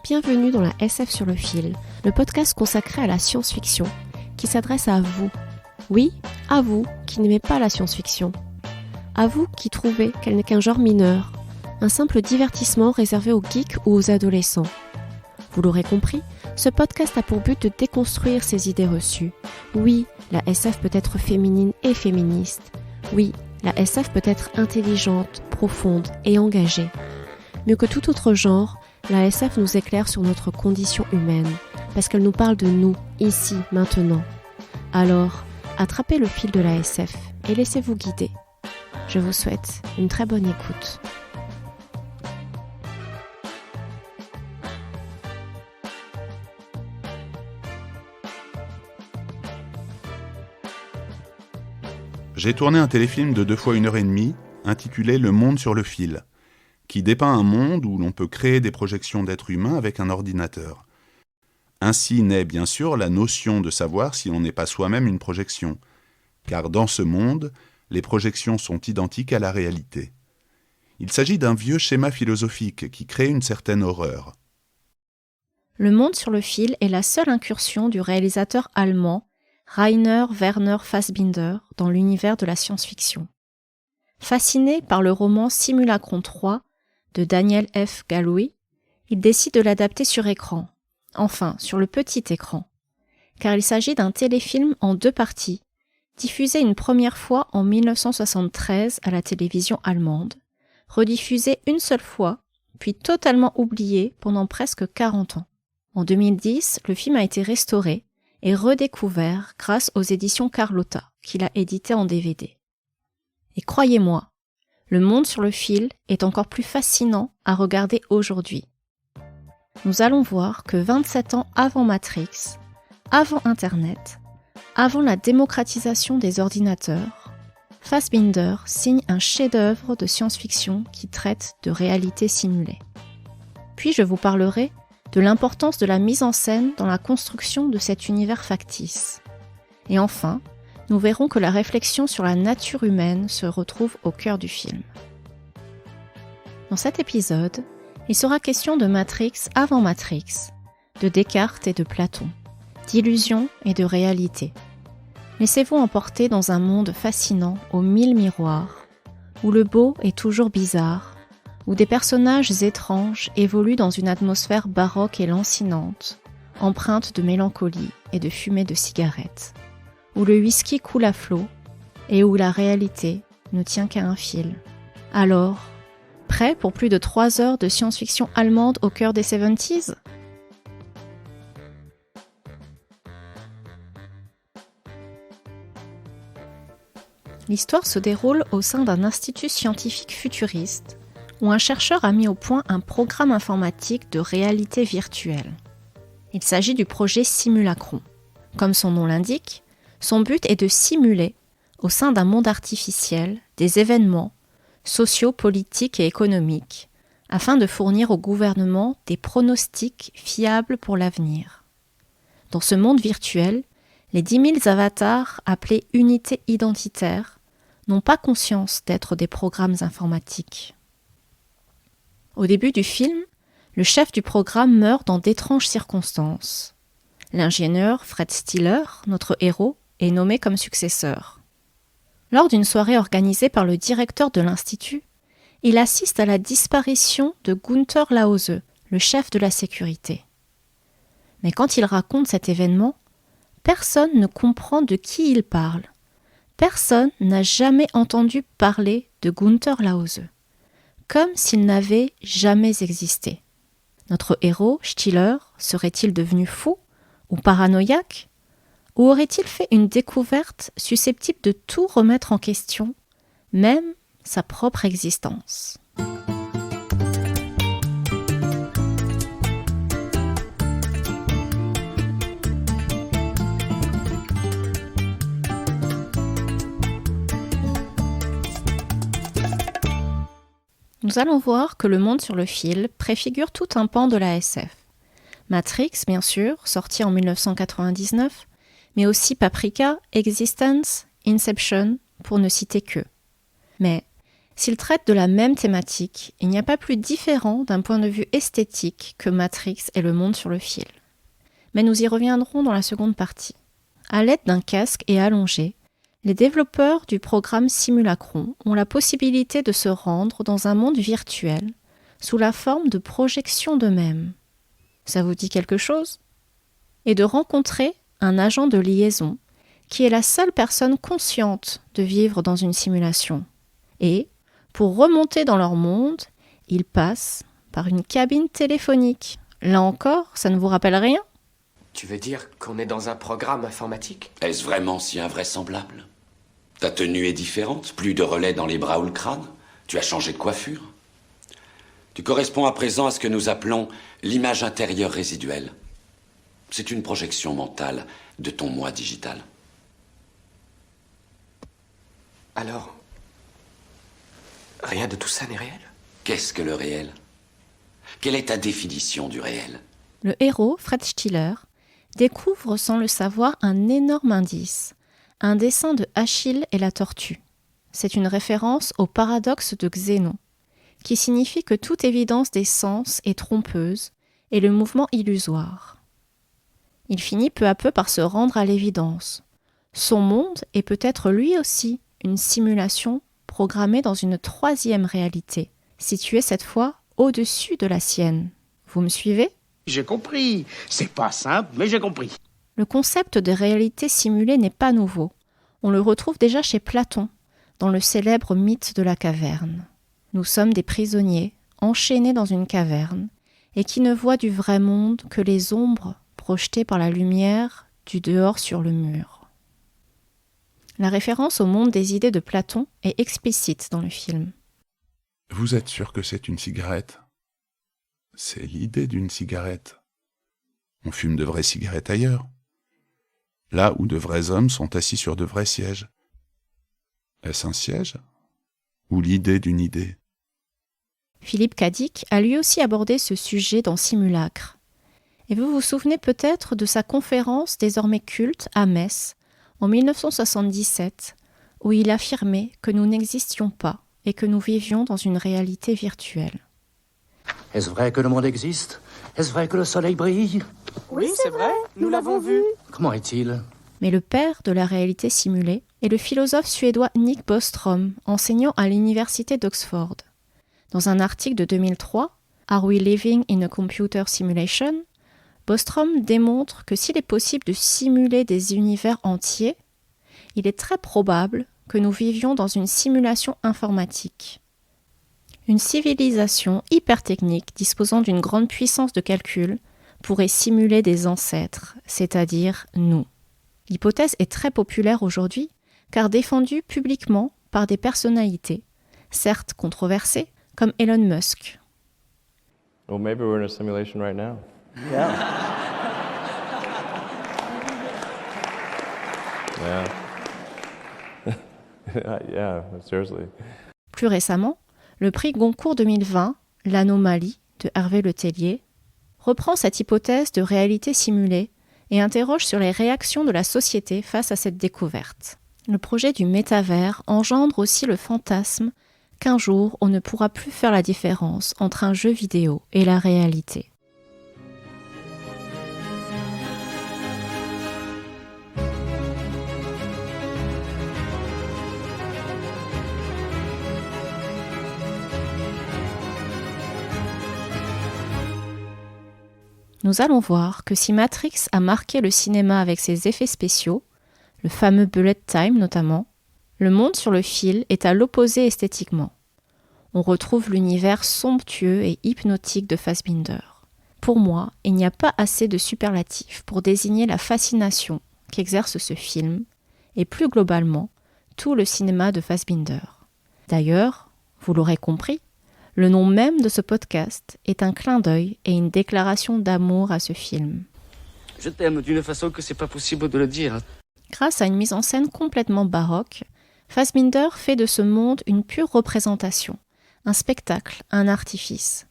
Bienvenue dans la SF sur le fil, le podcast consacré à la science-fiction, qui s'adresse à vous. Oui, à vous qui n'aimez pas la science-fiction. À vous qui trouvez qu'elle n'est qu'un genre mineur, un simple divertissement réservé aux geeks ou aux adolescents. Vous l'aurez compris, ce podcast a pour but de déconstruire ces idées reçues. Oui, la SF peut être féminine et féministe. Oui, la SF peut être intelligente, profonde et engagée. Mieux que tout autre genre, la SF nous éclaire sur notre condition humaine, parce qu'elle nous parle de nous, ici, maintenant. Alors, attrapez le fil de la SF et laissez-vous guider. Je vous souhaite une très bonne écoute. J'ai tourné un téléfilm de 2 fois 1h30, intitulé « Le monde sur le fil », qui dépeint un monde où l'on peut créer des projections d'êtres humains avec un ordinateur. Ainsi naît bien sûr la notion de savoir si on n'est pas soi-même une projection, car dans ce monde, les projections sont identiques à la réalité. Il s'agit d'un vieux schéma philosophique qui crée une certaine horreur. Le monde sur le fil est la seule incursion du réalisateur allemand Rainer Werner Fassbinder dans l'univers de la science-fiction. Fasciné par le roman Simulacron 3 de Daniel F. Galui, il décide de l'adapter sur écran, enfin sur le petit écran, car il s'agit d'un téléfilm en 2 parties, diffusé une première fois en 1973 à la télévision allemande, rediffusé une seule fois, puis totalement oublié pendant presque 40 ans. En 2010, le film a été restauré et redécouvert grâce aux éditions Carlotta, qu'il a édité en DVD. Et croyez-moi, le monde sur le fil est encore plus fascinant à regarder aujourd'hui. Nous allons voir que 27 ans avant Matrix, avant Internet, avant la démocratisation des ordinateurs, Fassbinder signe un chef-d'œuvre de science-fiction qui traite de réalité simulée. Puis je vous parlerai de l'importance de la mise en scène dans la construction de cet univers factice. Et enfin, nous verrons que la réflexion sur la nature humaine se retrouve au cœur du film. Dans cet épisode, il sera question de Matrix avant Matrix, de Descartes et de Platon, d'illusion et de réalité. Laissez-vous emporter dans un monde fascinant aux 1000 miroirs, où le beau est toujours bizarre, où des personnages étranges évoluent dans une atmosphère baroque et lancinante, empreinte de mélancolie et de fumée de cigarettes, où le whisky coule à flot et où la réalité ne tient qu'à un fil. Alors, prêt pour plus de 3 heures de science-fiction allemande au cœur des 70s ? L'histoire se déroule au sein d'un institut scientifique futuriste où un chercheur a mis au point un programme informatique de réalité virtuelle. Il s'agit du projet Simulacron. Comme son nom l'indique, son but est de simuler, au sein d'un monde artificiel, des événements sociaux, politiques et économiques, afin de fournir au gouvernement des pronostics fiables pour l'avenir. Dans ce monde virtuel, les 10 000 avatars appelés unités identitaires n'ont pas conscience d'être des programmes informatiques. Au début du film, le chef du programme meurt dans d'étranges circonstances. L'ingénieur Fred Stiller, notre héros, est nommé comme successeur. Lors d'une soirée organisée par le directeur de l'Institut, il assiste à la disparition de Gunther Lause, le chef de la sécurité. Mais quand il raconte cet événement, personne ne comprend de qui il parle. Personne n'a jamais entendu parler de Gunther Lause, comme s'il n'avait jamais existé. Notre héros, Stiller, serait-il devenu fou ou paranoïaque ? Ou aurait-il fait une découverte susceptible de tout remettre en question, même sa propre existence ? Nous allons voir que le monde sur le fil préfigure tout un pan de la SF. Matrix, bien sûr, sorti en 1999, mais aussi Paprika, Existence, Inception, pour ne citer que. Mais S'il traite de la même thématique, il n'y a pas plus différent d'un point de vue esthétique que Matrix et le monde sur le fil. Mais nous y reviendrons dans la seconde partie. À l'aide d'un casque et allongé, les développeurs du programme Simulacron ont la possibilité de se rendre dans un monde virtuel sous la forme de projection d'eux-mêmes. Ça vous dit quelque chose ? Et de rencontrer un agent de liaison qui est la seule personne consciente de vivre dans une simulation. Et, pour remonter dans leur monde, ils passent par une cabine téléphonique. Là encore, ça ne vous rappelle rien ? Tu veux dire qu'on est dans un programme informatique ? Est-ce vraiment si invraisemblable ? Ta tenue est différente, plus de relais dans les bras ou le crâne. Tu as changé de coiffure. Tu corresponds à présent à ce que nous appelons l'image intérieure résiduelle. C'est une projection mentale de ton moi digital. Alors, rien de tout ça n'est réel ? Qu'est-ce que le réel ? Quelle est ta définition du réel ? Le héros, Fred Stiller, découvre sans le savoir un énorme indice, un dessin de Achille et la tortue. C'est une référence au paradoxe de Zénon, qui signifie que toute évidence des sens est trompeuse et le mouvement illusoire. Il finit peu à peu par se rendre à l'évidence. Son monde est peut-être lui aussi une simulation programmée dans une troisième réalité, située cette fois au-dessus de la sienne. Vous me suivez ? J'ai compris. C'est pas simple, mais j'ai compris. Le concept de réalité simulée n'est pas nouveau. On le retrouve déjà chez Platon, dans le célèbre mythe de la caverne. Nous sommes des prisonniers, enchaînés dans une caverne, et qui ne voient du vrai monde que les ombres projetées par la lumière du dehors sur le mur. La référence au monde des idées de Platon est explicite dans le film. Vous êtes sûr que c'est une cigarette ? C'est l'idée d'une cigarette. On fume de vraies cigarettes ailleurs. Là où de vrais hommes sont assis sur de vrais sièges. Est-ce un siège ? Ou l'idée d'une idée ? Philippe Cadic a lui aussi abordé ce sujet dans Simulacre. Et vous vous souvenez peut-être de sa conférence désormais culte à Metz en 1977, où il affirmait que nous n'existions pas et que nous vivions dans une réalité virtuelle. Est-ce vrai que le monde existe ? Est-ce vrai que le soleil brille ? Oui, c'est vrai, nous l'avons vu. Comment est-il ? Mais le père de la réalité simulée est le philosophe suédois Nick Bostrom, enseignant à l'université d'Oxford. Dans un article de 2003, Are We Living in a Computer Simulation ? Bostrom démontre que s'il est possible de simuler des univers entiers, il est très probable que nous vivions dans une simulation informatique. Une civilisation hypertechnique disposant d'une grande puissance de calcul pourrait simuler des ancêtres, c'est-à-dire nous. L'hypothèse est très populaire aujourd'hui, car défendue publiquement par des personnalités, certes controversées, comme Elon Musk. Well, maybe we're in a simulation right now. Yeah. Yeah, seriously. Plus récemment, le prix Goncourt 2020, L'Anomalie, de Hervé Letellier, reprend cette hypothèse de réalité simulée et interroge sur les réactions de la société face à cette découverte. Le projet du métavers engendre aussi le fantasme qu'un jour on ne pourra plus faire la différence entre un jeu vidéo et la réalité. Nous allons voir que si Matrix a marqué le cinéma avec ses effets spéciaux, le fameux bullet time notamment, le monde sur le fil est à l'opposé esthétiquement. On retrouve l'univers somptueux et hypnotique de Fassbinder. Pour moi, il n'y a pas assez de superlatifs pour désigner la fascination qu'exerce ce film, et plus globalement, tout le cinéma de Fassbinder. D'ailleurs, vous l'aurez compris, le nom même de ce podcast est un clin d'œil et une déclaration d'amour à ce film. Je t'aime d'une façon que c'est pas possible de le dire. Grâce à une mise en scène complètement baroque, Fassbinder fait de ce monde une pure représentation, un spectacle, un artifice.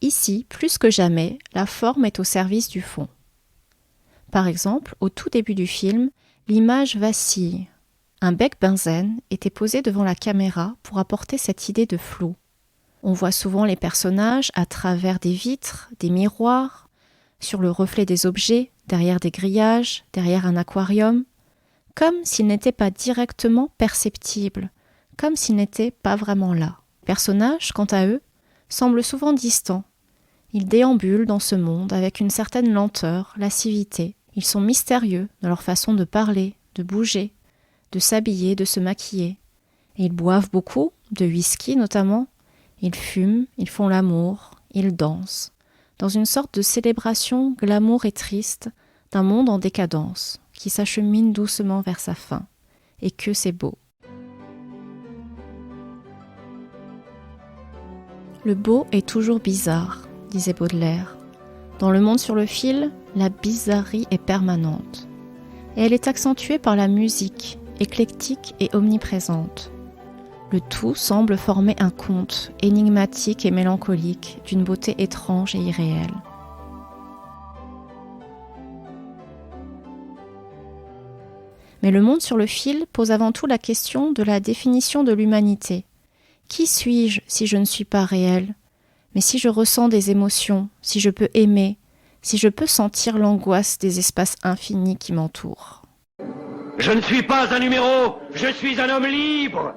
Ici, plus que jamais, la forme est au service du fond. Par exemple, au tout début du film, l'image vacille. Un bec benzène était posé devant la caméra pour apporter cette idée de flou. On voit souvent les personnages à travers des vitres, des miroirs, sur le reflet des objets, derrière des grillages, derrière un aquarium, comme s'ils n'étaient pas directement perceptibles, comme s'ils n'étaient pas vraiment là. Les personnages, quant à eux, semblent souvent distants. Ils déambulent dans ce monde avec une certaine lenteur, lascivité. Ils sont mystérieux dans leur façon de parler, de bouger, de s'habiller, de se maquiller. Et ils boivent beaucoup, de whisky notamment. Ils fument, ils font l'amour, ils dansent, dans une sorte de célébration glamour et triste d'un monde en décadence, qui s'achemine doucement vers sa fin. Et que c'est beau. Le beau est toujours bizarre, disait Baudelaire. Dans Le Monde sur le fil, la bizarrerie est permanente. Et elle est accentuée par la musique, éclectique et omniprésente. Le tout semble former un conte, énigmatique et mélancolique, d'une beauté étrange et irréelle. Mais Le Monde sur le fil pose avant tout la question de la définition de l'humanité. Qui suis-je si je ne suis pas réel ? Mais si je ressens des émotions, si je peux aimer, si je peux sentir l'angoisse des espaces infinis qui m'entourent. Je ne suis pas un numéro, je suis un homme libre.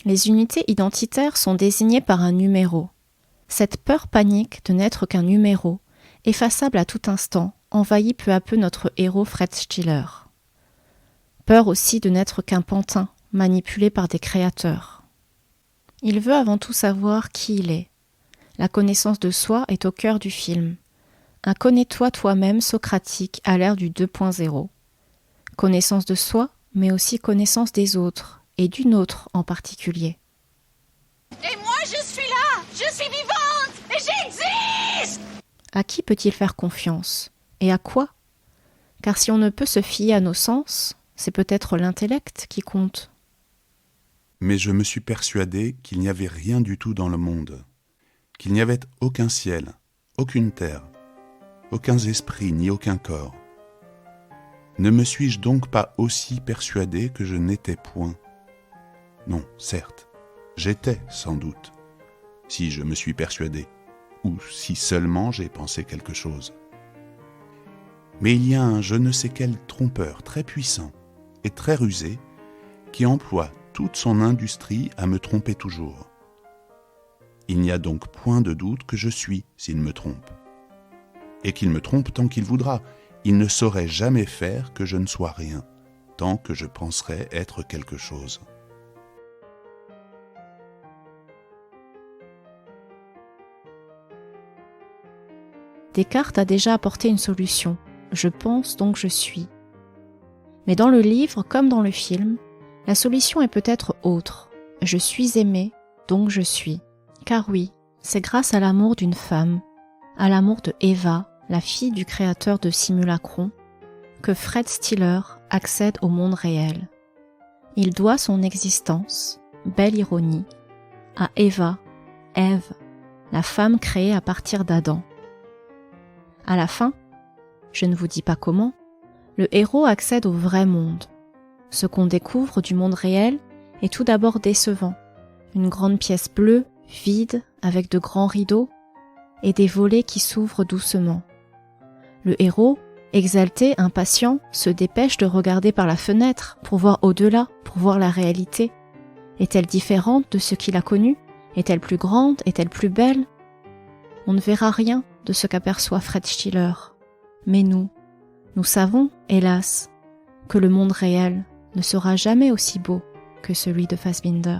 Les unités identitaires sont désignées par un numéro. Cette peur panique de n'être qu'un numéro, effaçable à tout instant, envahit peu à peu notre héros Fred Stiller. Peur aussi de n'être qu'un pantin, manipulé par des créateurs. Il veut avant tout savoir qui il est. La connaissance de soi est au cœur du film. Un connais-toi toi-même socratique à l'ère du 2.0. Connaissance de soi, mais aussi connaissance des autres, et d'une autre en particulier. Et moi je suis là, je suis vivante, et j'existe! À qui peut-il faire confiance ? Et à quoi ? Car si on ne peut se fier à nos sens, c'est peut-être l'intellect qui compte. Mais je me suis persuadé qu'il n'y avait rien du tout dans le monde, qu'il n'y avait aucun ciel, aucune terre, aucun esprit ni aucun corps. Ne me suis-je donc pas aussi persuadé que je n'étais point ? Non, certes, j'étais sans doute, si je me suis persuadé, ou si seulement j'ai pensé quelque chose. Mais il y a un je ne sais quel trompeur très puissant et très rusé qui emploie toute son industrie à me tromper toujours. Il n'y a donc point de doute que je suis s'il me trompe. Et qu'il me trompe tant qu'il voudra, il ne saurait jamais faire que je ne sois rien, tant que je penserais être quelque chose. Descartes a déjà apporté une solution. Je pense donc je suis. Mais dans le livre, comme dans le film, la solution est peut-être autre. Je suis aimé, donc je suis. Car oui, c'est grâce à l'amour d'une femme, à l'amour de Eva, la fille du créateur de Simulacron, que Fred Stiller accède au monde réel. Il doit son existence, belle ironie, à Eva, Ève, la femme créée à partir d'Adam. À la fin, je ne vous dis pas comment, le héros accède au vrai monde. Ce qu'on découvre du monde réel est tout d'abord décevant. Une grande pièce bleue, vide, avec de grands rideaux, et des volets qui s'ouvrent doucement. Le héros, exalté, impatient, se dépêche de regarder par la fenêtre pour voir au-delà, pour voir la réalité. Est-elle différente de ce qu'il a connu ? Est-elle plus grande ? Est-elle plus belle ? On ne verra rien de ce qu'aperçoit Fred Stiller. Mais nous savons, hélas, que le monde réel ne sera jamais aussi beau que celui de Fassbinder.